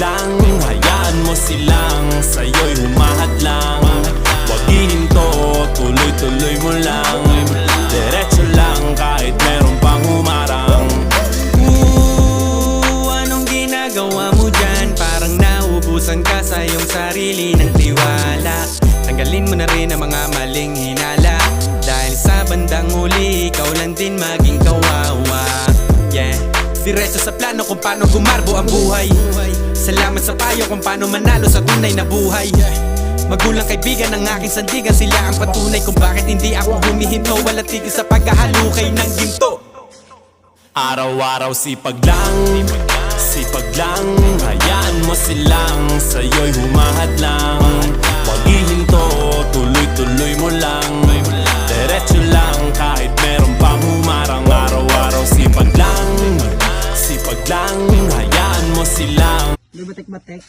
lang, hayaan mo silang sa'yo'y humahad lang. Wag ihinto, tuloy-tuloy mo lang. Diretso lang kahit meron pang humarang. Anong ginagawa mo dyan? Parang naubusan ka sa iyong sarili ng tiwala. Tanggalin mo na rin ang mga maling hinala, dahil sa bandang huli ikaw lang din maging kawawa. Yeah, diretso sa plano kung paano gumarbo ang buhay. Salamat sa payo kung paano manalo sa tunay na buhay. Magulang kaibigan ng aking sandigan, sila ang patunay kung bakit hindi ako humihinto. Walang tigil sa paghahalukay ng ginto. Araw-araw sipag lang, sipag lang, hayaan mo silang sa'yo'y humahad lang. Wag ihinto, tuloy-tuloy mo lang. Diretso lang kahit meron pang humarang. Araw-araw sipag lang, hayaan mo silang. Batik-batik.